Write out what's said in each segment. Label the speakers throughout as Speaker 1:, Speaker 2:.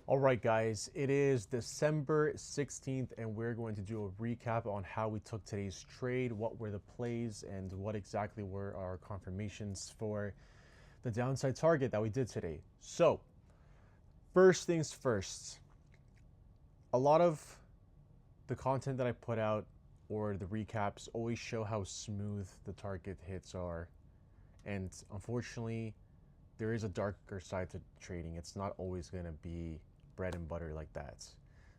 Speaker 1: All right, guys, it is December 16th, and we're going to do a recap on how we took today's trade, what were the plays, and what exactly were our confirmations for the downside target that we did today. So, first things first, a lot of the content that I put out or the recaps always show how smooth the target hits are. And unfortunately, there is a darker side to trading. It's not always going to be bread and butter like that.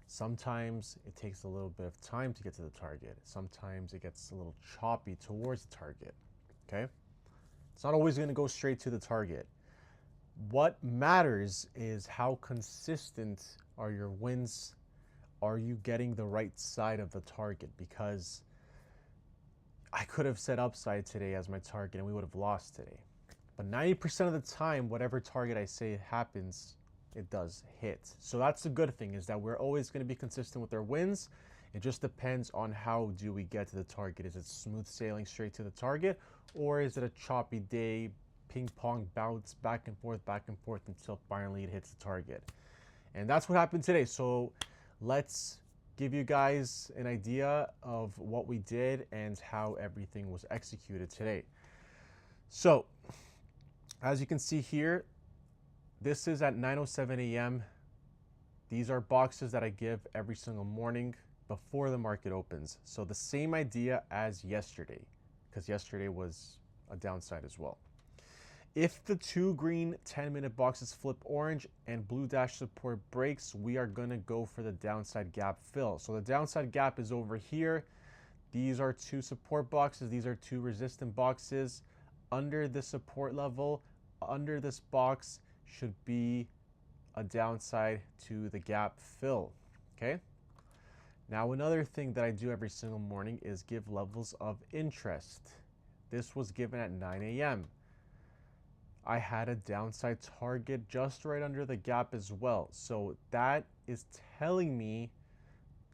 Speaker 1: Sometimes it takes a little bit of time to get to the target. Sometimes it gets a little choppy towards the target. Okay? It's not always going to go straight to the target. What matters is how consistent are your wins. Are you getting the right side of the target? Because I could have set upside today as my target and we would have lost today. But 90% of the time, whatever target I say happens, it does hit. So that's the good thing, is that we're always going to be consistent with our wins. It just depends on how do we get to the target. Is it smooth sailing straight to the target, or is it a choppy day, ping pong bounce back and forth until finally it hits the target? And that's what happened today. So let's give you guys an idea of what we did and how everything was executed today. So as you can see here, this is at 9:07 a.m. These are boxes that I give every single morning before the market opens. So the same idea as yesterday, because yesterday was a downside as well. If the two green 10-minute boxes flip orange and blue dash support breaks, we are going to go for the downside gap fill. So the downside gap is over here. These are two support boxes. These are two resistant boxes. Under the support level, under this box, should be a downside to the gap fill. Okay? Now, another thing that I do every single morning is give levels of interest. This was given at 9 a.m. I had a downside target just right under the gap as well. So that is telling me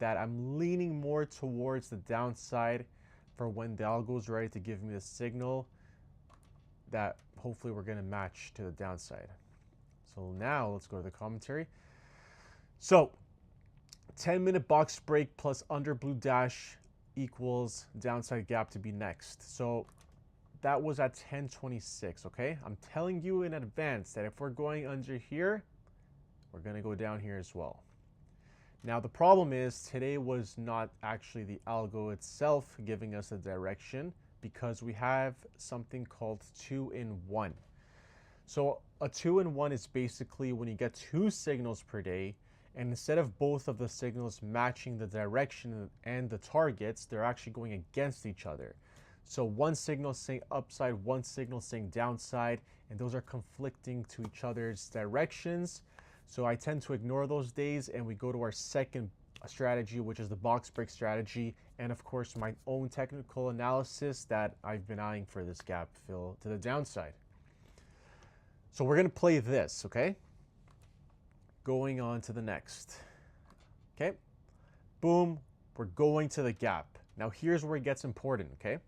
Speaker 1: that I'm leaning more towards the downside for when the algo is ready to give me the signal that hopefully we're going to match to the downside. So now let's go to the commentary. So 10-minute box break plus under blue dash equals downside gap to be next. So that was at 10:26, okay? I'm telling you in advance that if we're going under here, we're going to go down here as well. Now the problem is today was not actually the algo itself giving us a direction, because we have something called 2-in-1. So a 2-in-1 is basically when you get two signals per day, and instead of both of the signals matching the direction and the targets, they're actually going against each other. So one signal saying upside, one signal saying downside, and those are conflicting to each other's directions. So I tend to ignore those days, and we go to our second strategy, which is the box break strategy, and of course my own technical analysis that I've been eyeing for this gap fill to the downside. So we're going to play this, okay? Going on to the next. Okay? Boom, we're going to the gap. Now here's where it gets important, okay?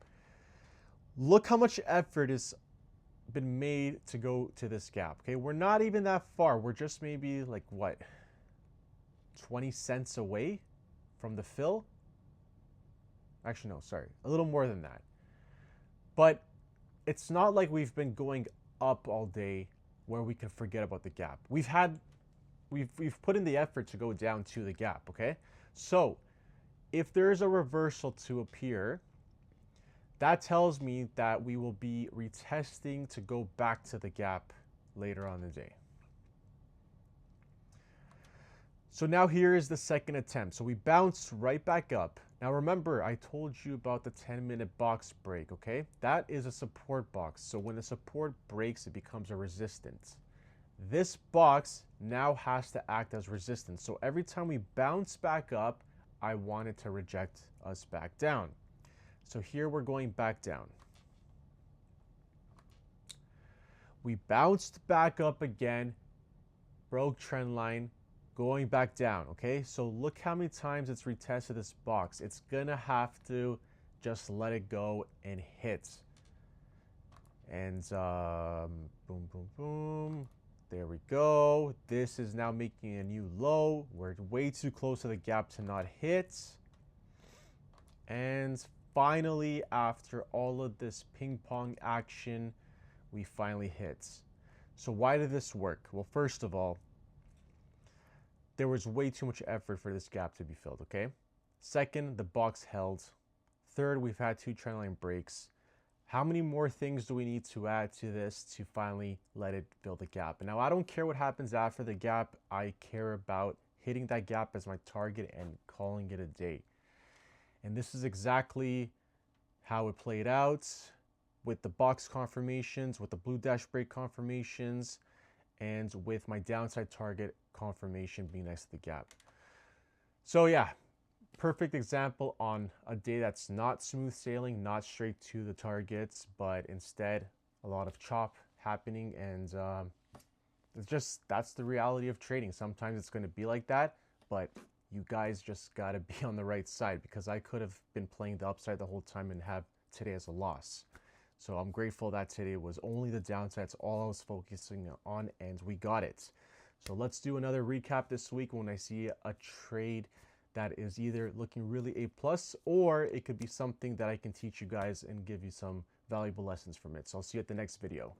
Speaker 1: Look how much effort has been made to go to this gap, okay? We're not even that far. We're just maybe like what? 20 cents away from the fill? Actually, no, sorry. A little more than that. But it's not like we've been going up all day where we can forget about the gap. We've put in the effort to go down to the gap, okay? So if there is a reversal to appear, that tells me that we will be retesting to go back to the gap later on in the day. So now here is the second attempt. So we bounced right back up. Now remember, I told you about the 10-minute box break, okay? That is a support box. So when the support breaks, it becomes a resistance. This box now has to act as resistance. So every time we bounce back up, I want it to reject us back down. So here we're going back down. We bounced back up again, broke trend line, going back down, okay? So look how many times it's retested this box. It's gonna have to just let it go and hit. And boom, boom, boom. There we go. This is now making a new low. We're way too close to the gap to not hit. And finally, after all of this ping pong action, we finally hit. So why did this work? Well, first of all, there was way too much effort for this gap to be filled, okay? Second, the box held. Third, we've had 2 trendline breaks. How many more things do we need to add to this to finally let it fill the gap? And now I don't care what happens after the gap. I care about hitting that gap as my target and calling it a day. And this is exactly how it played out with the box confirmations, with the blue dash break confirmations, and with my downside target confirmation being next to the gap. So yeah, perfect example on a day that's not smooth sailing, not straight to the targets, but instead a lot of chop happening. And that's the reality of trading. Sometimes it's going to be like that, but you guys just got to be on the right side, because I could have been playing the upside the whole time and have today as a loss. So I'm grateful that today was only the downside. That's all I was focusing on, and we got it. So let's do another recap this week when I see a trade that is either looking really A+, or it could be something that I can teach you guys and give you some valuable lessons from it. So I'll see you at the next video.